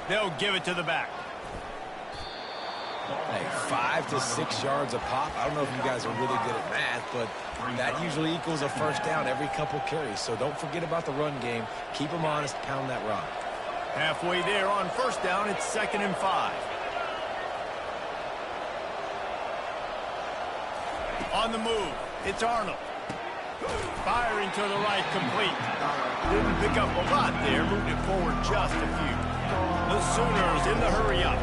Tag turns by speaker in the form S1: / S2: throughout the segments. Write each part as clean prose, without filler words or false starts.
S1: They'll give it to the back.
S2: Hey, 5 to 6 yards a pop. I don't know if you guys are really good at math, but that usually equals a first down every couple carries. So don't forget about the run game. Keep them honest, pound that rock.
S1: Halfway there on first down, it's 2nd and 5. On the move, it's Arnold. Firing to the right, complete. Didn't pick up a lot there, moved it forward just a few. The Sooners in the hurry-up.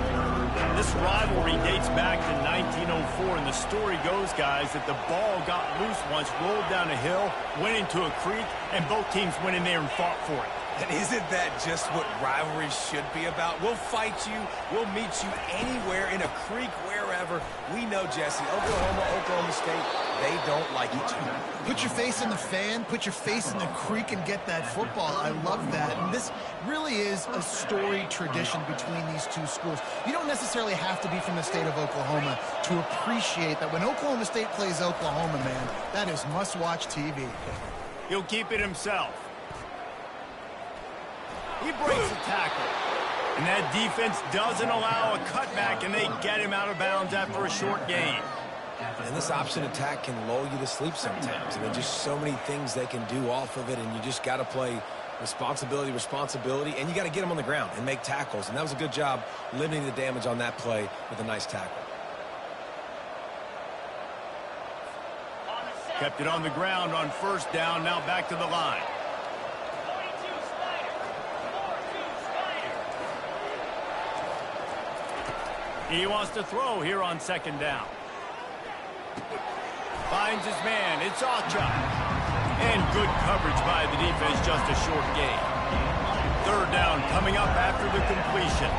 S1: This rivalry dates back to 1904, and the story goes, guys, that the ball got loose once, rolled down a hill, went into a creek, and both teams went in there and fought for it.
S2: And isn't that just what rivalries should be about? We'll fight you. We'll meet you anywhere, in a creek, wherever. We know, Jesse, Oklahoma State, they don't like each other.
S3: Put your face in the fan, put your face in the creek, and get that football. I love that. And this really is a storied tradition between these two schools. You don't necessarily have to be from the state of Oklahoma to appreciate that when Oklahoma State plays Oklahoma, man, that is must-watch TV.
S1: He'll keep it himself. He breaks the tackle. And that defense doesn't allow a cutback, and they get him out of bounds after a short gain.
S2: And this option attack can lull you to sleep sometimes. And there's just so many things they can do off of it, and you just got to play responsibility, and you got to get them on the ground and make tackles. And that was a good job limiting the damage on that play with a nice tackle.
S1: Kept it on the ground on first down, now back to the line. He wants to throw here on 2nd down. Finds his man. It's Acha. And good coverage by the defense, just a short gain. 3rd down coming up after the completion.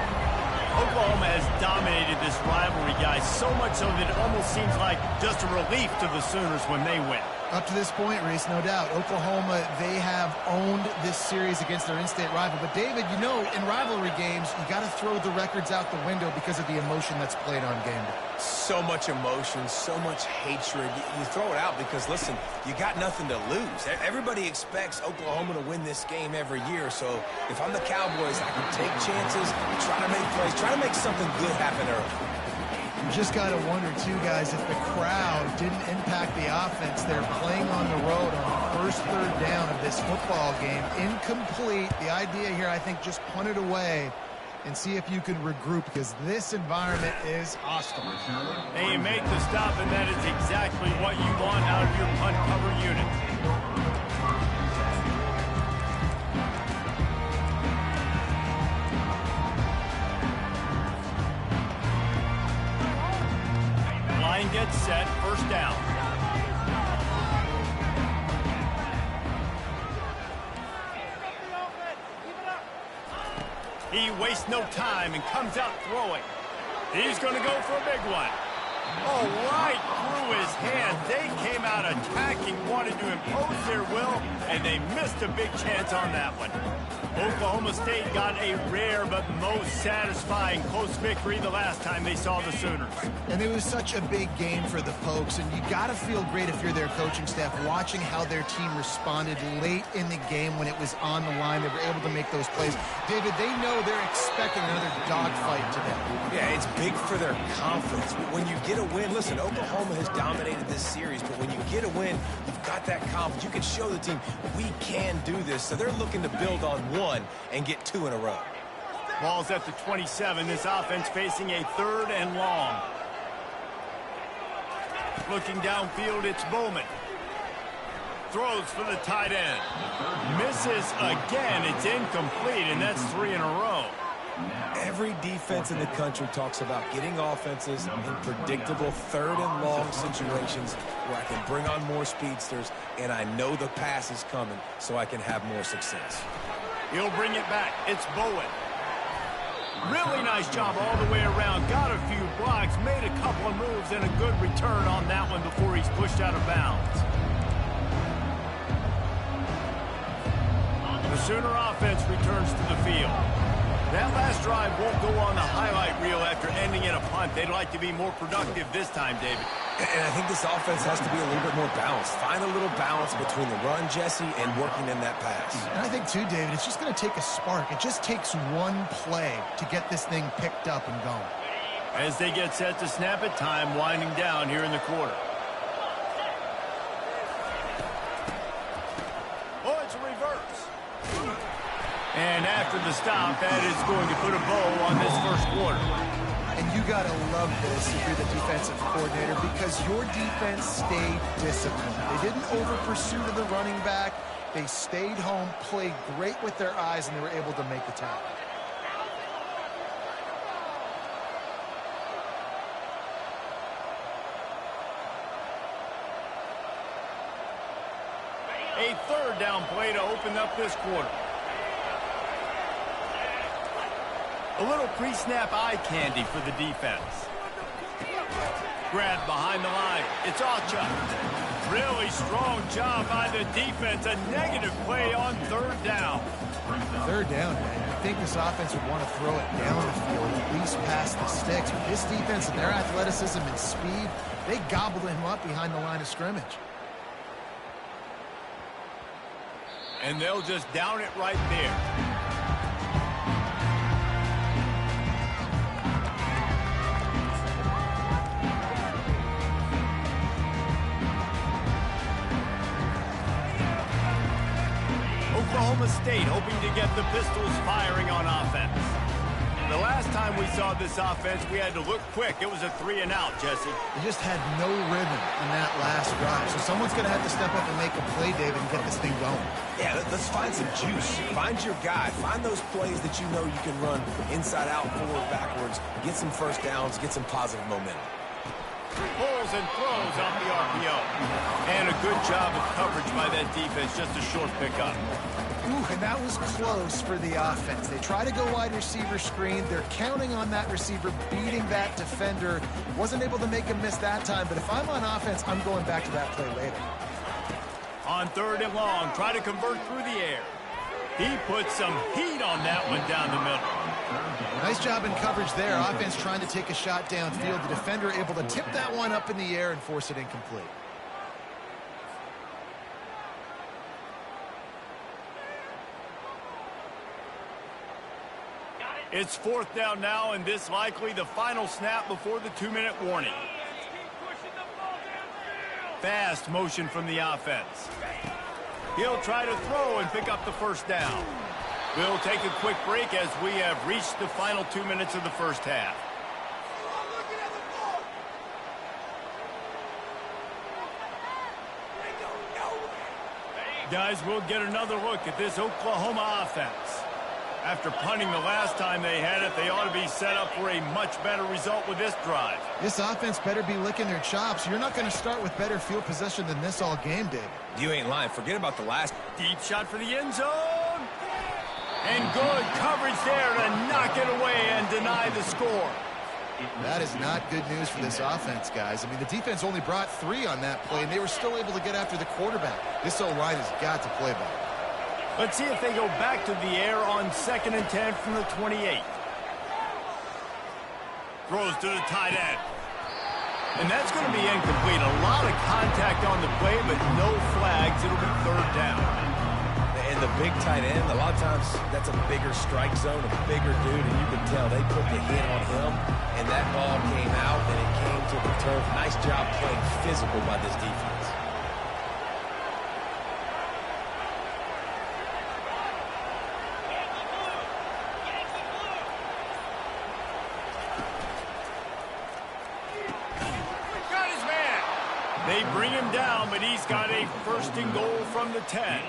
S1: Oklahoma has dominated this rivalry, guys, so much so that it almost seems like just a relief to the Sooners when they win.
S3: Up to this point, Reese, no doubt, Oklahoma, they have owned this series against their in-state rival. But, David, you know, in rivalry games, you got to throw the records out the window because of the emotion that's played on game day.
S2: So much emotion, so much hatred. You throw it out because, listen, you got nothing to lose. Everybody expects Oklahoma to win this game every year. So if I'm the Cowboys, I can take chances, try to make plays, try to make something good happen early.
S3: You just got to wonder, too, guys, if the crowd didn't impact the offense. They're playing on the road on the first 3rd down of this football game. Incomplete. The idea here, I think, just punt it away and see if you can regroup, because this environment is hostile.
S1: And you make the stop, and that is exactly what you want out of your punt cover unit. Line gets set, 1st down. He wastes no time and comes out throwing. He's going to go for a big one. Oh, right through his hand. They came out attacking, wanted to impose their will, and they missed a big chance on that one. Oklahoma State got a rare but most satisfying close victory the last time they saw the Sooners.
S3: And it was such a big game for the Pokes, and you got to feel great if you're their coaching staff watching how their team responded late in the game when it was on the line. They were able to make those plays. David, they know they're expecting another dogfight today.
S2: Yeah, it's big for their confidence. When you get a win, listen, Oklahoma has dominated this series, but when you get a win, you've got that confidence. You can show the team, we can do this. So they're looking to build on one and get 2 in a row.
S1: Ball's at the 27. This offense facing a 3rd and long. Looking downfield, it's Bowman. Throws for the tight end. Misses again. It's incomplete, and that's 3 in a row.
S2: Every defense in the country talks about getting offenses in predictable 3rd and long situations where I can bring on more speedsters, and I know the pass is coming, so I can have more success.
S1: He'll bring it back. It's Bowen. Really nice job all the way around. Got a few blocks, made a couple of moves, and a good return on that one before he's pushed out of bounds. The Sooner offense returns to the field. That last drive won't go on the highlight reel after ending in a punt. They'd like to be more productive this time, David.
S2: And I think this offense has to be a little bit more balanced. Find a little balance between the run, Jesse, and working in that pass.
S3: And I think, too, David, it's just going to take a spark. It just takes one play to get this thing picked up and going.
S1: As they get set to snap it, time winding down here in the quarter. Oh, it's a reverse. And after the stop, that is going to put a bow on this first quarter.
S3: And you got to love this if you're the defensive coordinator because your defense stayed disciplined. They didn't over-pursue to the running back. They stayed home, played great with their eyes, and they were able to make the tackle.
S1: A third down play to open up this quarter. A little pre-snap eye candy for the defense. Grabbed behind the line. It's Ocha. Really strong job by the defense. A negative play on third down.
S3: Third down, man. I think this offense would want to throw it down the field, at least past the sticks. With this defense and their athleticism and speed, they gobbled him up behind the line of scrimmage.
S1: And they'll just down it right there. Oklahoma State hoping to get the Pistols firing on offense. The last time we saw this offense, we had to look quick. It was a 3-and-out, Jesse.
S3: They just had no rhythm in that last drive. So someone's going to have to step up and make a play, David, and get this thing going.
S2: Yeah, let's find some juice. Find your guy. Find those plays that you know you can run inside out, forward, backwards. Get some first downs. Get some positive momentum.
S1: Pulls and throws off the RPO. And a good job of coverage by that defense. Just a short pickup.
S3: Ooh, and that was close for the offense. They try to go wide receiver screen. They're counting on that receiver beating that defender. Wasn't able to make him miss that time, but if I'm on offense, I'm going back to that play later.
S1: On third and long, try to convert through the air. He put some heat on that one down the middle.
S3: Nice job in coverage there. Offense trying to take a shot downfield. The defender able to tip that one up in the air and force it incomplete.
S1: It's fourth down now, and this likely the final snap before the 2-minute warning. Fast motion from the offense. He'll try to throw and pick up the first down. We'll take a quick break as we have reached the final 2 minutes of the first half. Guys, we'll get another look at this Oklahoma offense. After punting the last time they had it, they ought to be set up for a much better result with this drive.
S3: This offense better be licking their chops. You're not going to start with better field possession than this all game, David.
S2: You ain't lying. Forget about the last.
S1: Deep shot for the end zone. And good coverage there to knock it away and deny the score.
S3: That is not good news for this offense, guys. I mean, the defense only brought 3 on that play, and they were still able to get after the quarterback. This O-line has got to play better.
S1: Let's see if they go back to the air on 2nd and 10 from the 28. Throws to the tight end. And that's going to be incomplete. A lot of contact on the play, but no flags. It'll be third down.
S2: And the big tight end, a lot of times that's a bigger strike zone, a bigger dude, and you can tell they put the hit on him, and that ball came out, and it came to the turf. Nice job playing physical by this defense.
S1: They bring him down, but he's got a first and goal from the 10.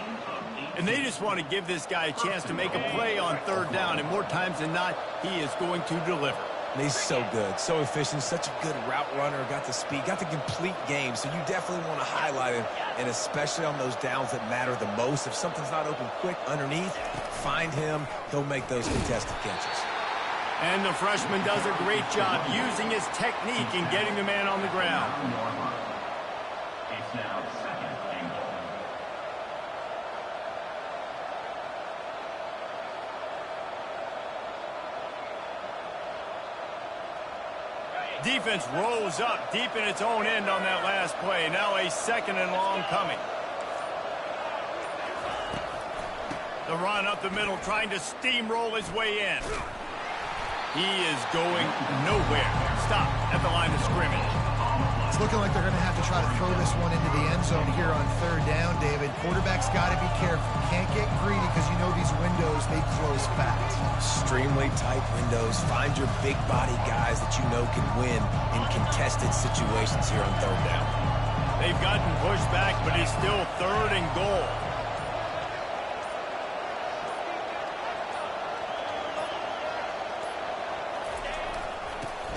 S1: And they just want to give this guy a chance to make a play on third down, and more times than not, he is going to deliver.
S2: And he's so good, so efficient, such a good route runner, got the speed, got the complete game, so you definitely want to highlight him, and especially on those downs that matter the most. If something's not open quick underneath, find him, he'll make those contested catches.
S1: And the freshman does a great job using his technique and getting the man on the ground. Defense rose up deep in its own end on that last play. Now a 2nd and long coming. The run up the middle, trying to steamroll his way in. He is going nowhere. Stop at the line of scrimmage.
S3: It's looking like they're going to have to try to throw this one into the end zone here on 3rd down, David. Quarterback's got to be careful. Can't get greedy because you know these windows, they close fast.
S2: Extremely tight windows. Find your big body guys that you know can win in contested situations here on 3rd down.
S1: They've gotten pushed back, but it's still 3rd and goal.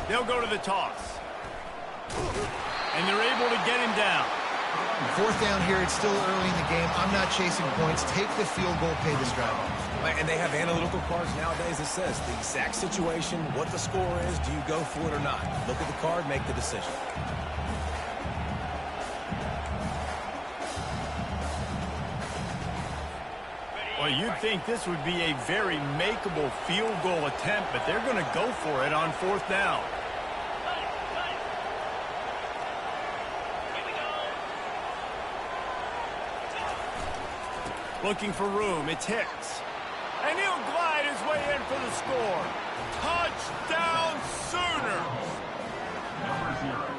S1: They'll go to the toss. And they're able to get him down.
S3: 4th down here, it's still early in the game. I'm not chasing points. Take the field goal, pay this drive off.
S2: And they have analytical cards nowadays that says the exact situation, what the score is, do you go for it or not? Look at the card, make the decision.
S1: Well, you'd think this would be a very makeable field goal attempt, but they're going to go for it on 4th down. Looking for room, it's Hicks. And he'll glide his way in for the score. Touchdown Sooners!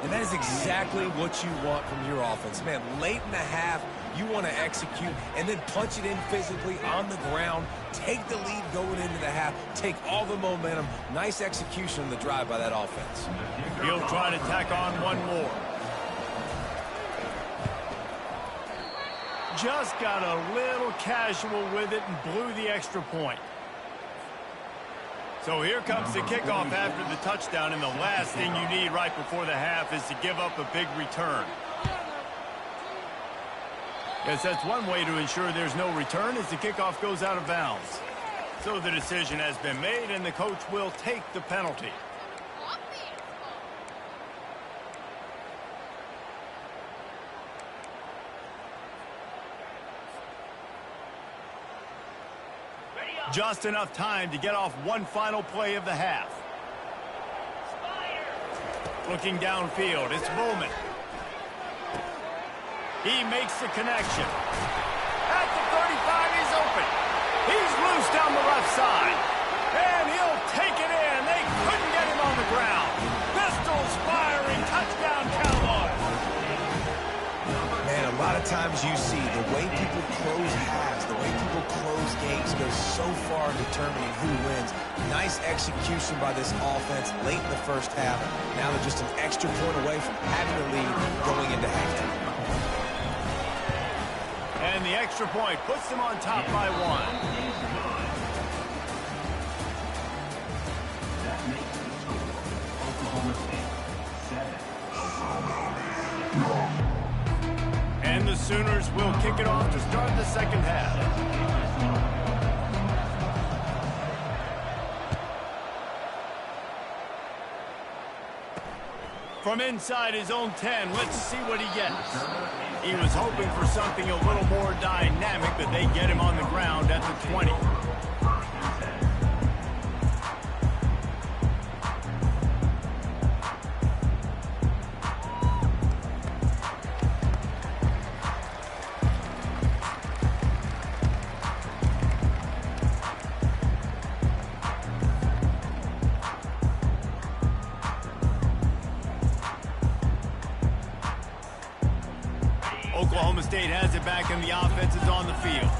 S2: And that is exactly what you want from your offense. Man, late in the half, you want to execute and then punch it in physically on the ground. Take the lead going into the half. Take all the momentum. Nice execution on the drive by that offense.
S1: He'll try to tack on one more. Just got a little casual with it and blew the extra point. So here comes the kickoff after the touchdown, and the last thing you need right before the half is to give up a big return. Yes, that's one way to ensure there's no return as the kickoff goes out of bounds. So the decision has been made, and the coach will take the penalty. Just enough time to get off one final play of the half. Looking downfield, it's Bowman. He makes the connection. At the 35, he's open. He's loose down the left side. And he'll take it in. They couldn't get him on the ground. Pistols firing, touchdown Cowboys.
S2: Man, a lot of times you see the way people close halves, the way people close games goes so far in determining who wins. Nice execution by this offense late in the 1st half. Now they're just an extra point away from having the lead going into halftime.
S1: And the extra point puts them on top by 1. And the Sooners will kick it off to start the 2nd half. From inside his own 10, let's see what he gets. He was hoping for something a little more dynamic, but they get him on the ground at the 20. Oklahoma State has it back and the offense is on the field.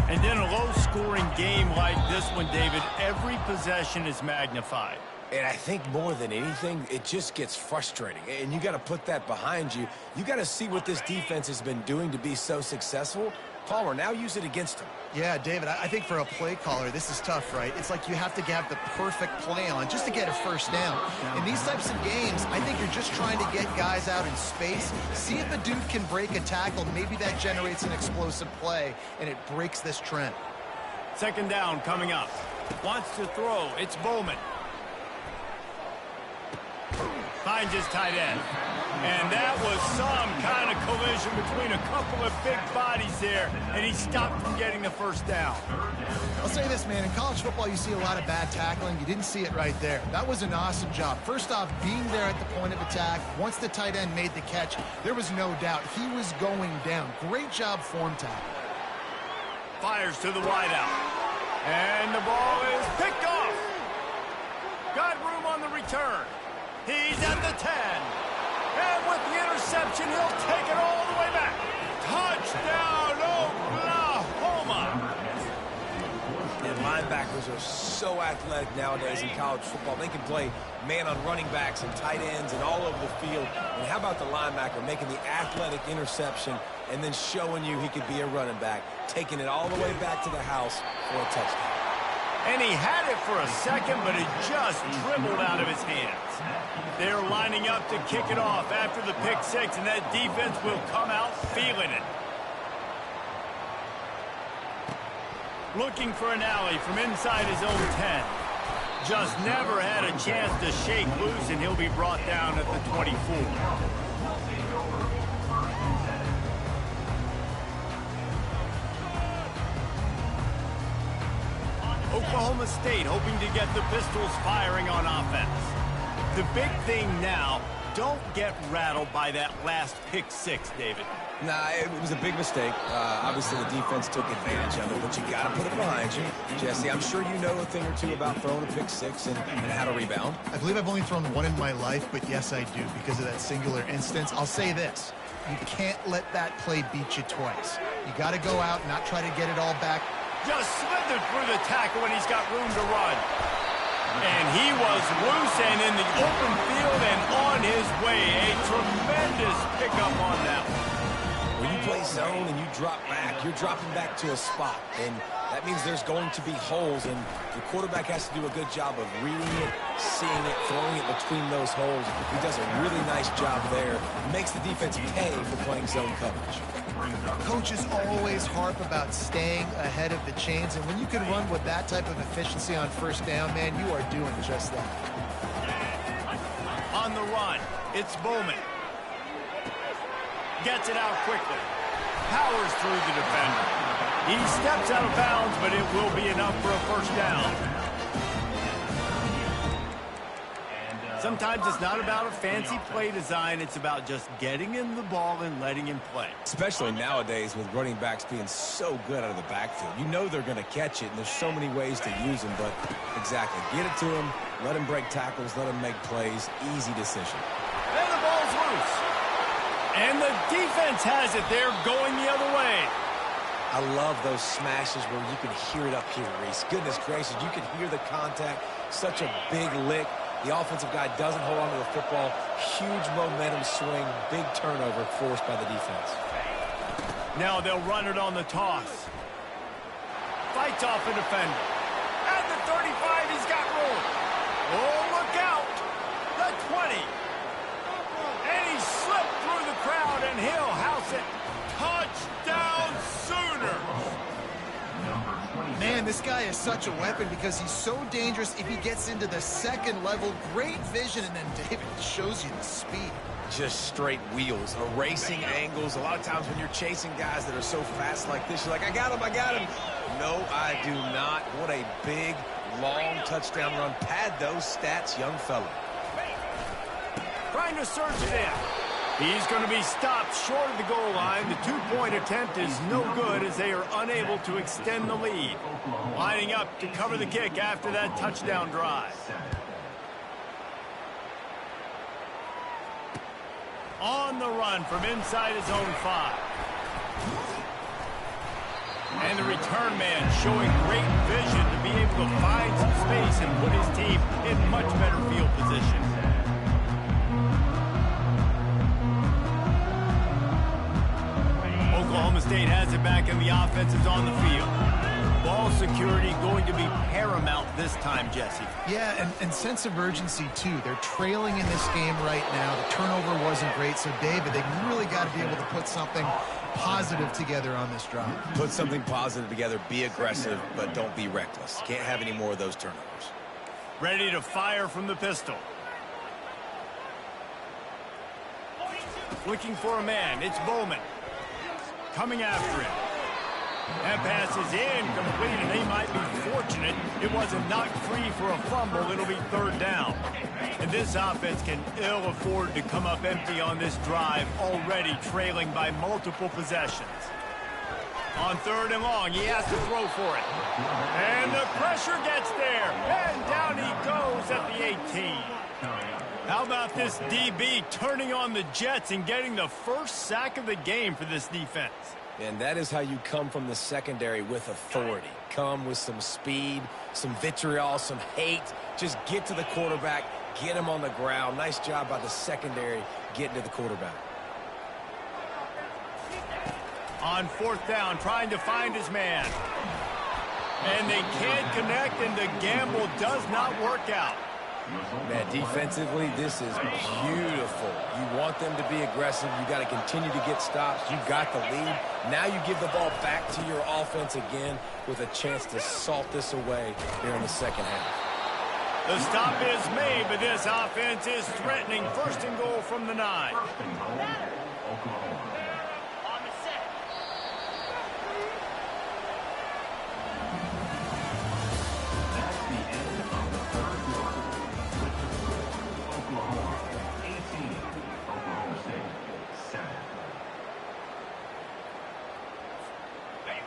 S1: And in a low-scoring game like this one, David, every possession is magnified.
S2: And I think more than anything, it just gets frustrating. And you got to put that behind you. You got to see what this defense has been doing to be so successful. Palmer, now use it against him.
S3: Yeah, David, I think for a play caller, this is tough, right? It's like you have to have the perfect play on just to get a 1st down. In these types of games, I think you're just trying to get guys out in space, see if a dude can break a tackle. Maybe that generates an explosive play, and it breaks this trend.
S1: 2nd down coming up. Wants to throw. It's Bowman. Finds his tight end. And that was some kind of collision between a couple of big bodies there, and he stopped from getting the first down.
S3: I'll say this, man. In college football, you see a lot of bad tackling. You didn't see it right there. That was an awesome job. First off, being there at the point of attack. Once the tight end made the catch, there was no doubt he was going down. Great job form tackle.
S1: Fires to the wideout. And the ball is picked off. Got room on the return. He's at the 10. And with the interception, he'll take it all the way back. Touchdown, Oklahoma!
S2: And linebackers are so athletic nowadays in college football. They can play man on running backs and tight ends and all over the field. And how about the linebacker making the athletic interception and then showing you he could be a running back, taking it all the way back to the house for a touchdown.
S1: And he had it for a second, but it just dribbled out of his hands. They're lining up to kick it off after the pick six, and that defense will come out feeling it. Looking for an alley from inside his own 10. Just never had a chance to shake loose, and he'll be brought down at the 24. Oklahoma State hoping to get the Pistols firing on offense. The big thing now, don't get rattled by that last pick six, David.
S2: Nah, it was a big mistake. Obviously, the defense took advantage of it, but you got to put it behind you. Jesse, I'm sure you know a thing or two about throwing a pick six and how to rebound.
S3: I believe I've only thrown one in my life, but yes, I do, because of that singular instance. I'll say this. You can't let that play beat you twice. You got to go out and not try to get it all back.
S1: Just slithered through the tackle when he's got room to run. And he was loose and in the open field and on his way. A tremendous pickup on that one.
S2: When you play zone and you drop back, you're dropping back to a spot. And that means there's going to be holes, and the quarterback has to do a good job of reading it, seeing it, throwing it between those holes. He does a really nice job there. Makes the defense pay for playing zone coverage.
S3: Coaches always harp about staying ahead of the chains, and when you can run with that type of efficiency on first down, man, you are doing just that.
S1: On the run, it's Bowman. Gets it out quickly. Powers through the defender. He steps out of bounds, but it will be enough for a first down. Sometimes it's not about a fancy play design. It's about just getting him the ball and letting him play.
S2: Especially nowadays with running backs being so good out of the backfield. You know they're going to catch it, and there's so many ways to use them. But exactly, get it to him, let him break tackles, let him make plays. Easy decision.
S1: And the ball's loose. And the defense has it. They're going the other way.
S2: I love those smashes where you can hear it up here, Reese. Goodness gracious, you can hear the contact. Such a big lick. The offensive guy doesn't hold on to the football. Huge momentum swing. Big turnover forced by the defense.
S1: Now they'll run it on the toss. Fights off a defender. At the 35, he's got room. Oh, look out. The 20. And he slipped through the crowd, and he'll house it. Touchdown Sooners.
S3: Man, this guy is such a weapon because he's so dangerous if he gets into the second level. Great vision, and then David shows you the speed.
S2: Just straight wheels, erasing angles. A lot of times when you're chasing guys that are so fast like this, you're like, I got him, I got him. No, I do not. What a big, long touchdown run. Pad those stats, young fella.
S1: Trying to surge it in. He's going to be stopped short of the goal line. The two-point attempt is no good as they are unable to extend the lead. Lining up to cover the kick after that touchdown drive. On the run from inside his own 5. And the return man showing great vision to be able to find some space and put his team in much better field position. Oklahoma State has it back, and the offense is on the field. Ball security going to be paramount this time, Jesse.
S3: Yeah, and sense of urgency, too. They're trailing in this game right now. The turnover wasn't great, so, David, they really got to be able to put something positive together on this drive.
S2: Put something positive together, be aggressive, but don't be reckless. Can't have any more of those turnovers.
S1: Ready to fire from the pistol. looking for a man. It's Bowman. Coming after him. That pass is incomplete, and they might be fortunate it wasn't knocked free for a fumble. It'll be third down. And this offense can ill afford to come up empty on this drive, already trailing by multiple possessions. On third and long, he has to throw for it. And the pressure gets there. And down he goes at the 18. How about this DB turning on the Jets and getting the first sack of the game for this defense?
S2: And that is how you come from the secondary with authority. Come with some speed, some vitriol, some hate. Just get to the quarterback, get him on the ground. Nice job by the secondary getting to the quarterback.
S1: On fourth down, trying to find his man. And they can't connect, and the gamble does not work out.
S2: Man, defensively, this is beautiful. You want them to be aggressive. You got to continue to get stops. You got the lead. Now you give the ball back to your offense again with a chance to salt this away here in the second half.
S1: The stop is made, but this offense is threatening. First and goal from the 9.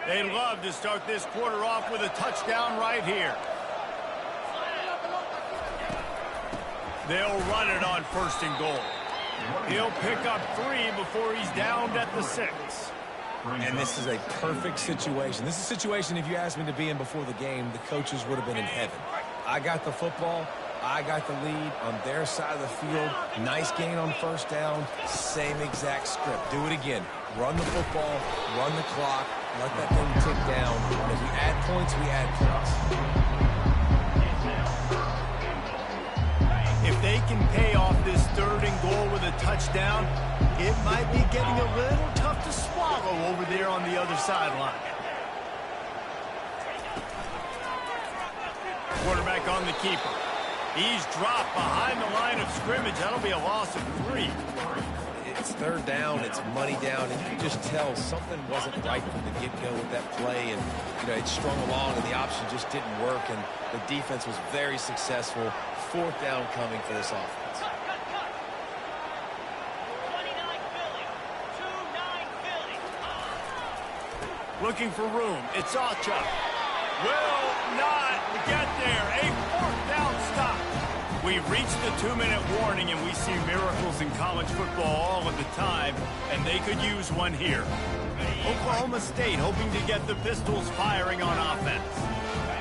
S1: They'd love to start this quarter off with a touchdown right here. They'll run it on first and goal. He'll pick up 3 before he's downed at the 6.
S2: And this is a perfect situation. This is a situation, if you asked me to be in before the game, the coaches would have been in heaven. I got the football. I got the lead on their side of the field. Nice gain on first down. Same exact script. Do it again. Run the football. Run the clock. Let that thing tick down. And if we add points, we add points.
S1: If they can pay off this third and goal with a touchdown, it might be getting a little tough to swallow over there on the other sideline. Quarterback on the keeper. He's dropped behind the line of scrimmage. That'll be a loss of 3.
S2: It's third down, it's money down, and you can just tell something wasn't right from the get-go with that play, and it strung along, and the option just didn't work, and the defense was very successful. Fourth down coming for this offense.
S1: Looking for room. It's Acha. Will not get there. A fourth down stop. We've reached the 2-minute warning, and we see miracles in college football all of the time, and they could use one here. Oklahoma State hoping to get the Pistols firing on offense.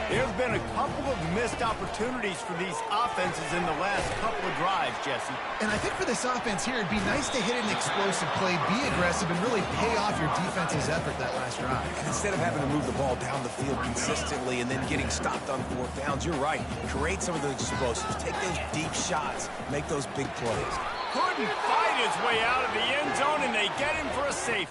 S1: There's been a couple of missed opportunities for these offenses in the last couple of drives, Jesse.
S3: And I think for this offense here, it'd be nice to hit an explosive play, be aggressive, and really pay off your defense's effort that last drive.
S2: And instead of having to move the ball down the field consistently and then getting stopped on fourth downs, you're right. Create some of those explosives. Take those deep shots. Make those big plays.
S1: Couldn't fight his way out of the end zone, and they get him for a safety.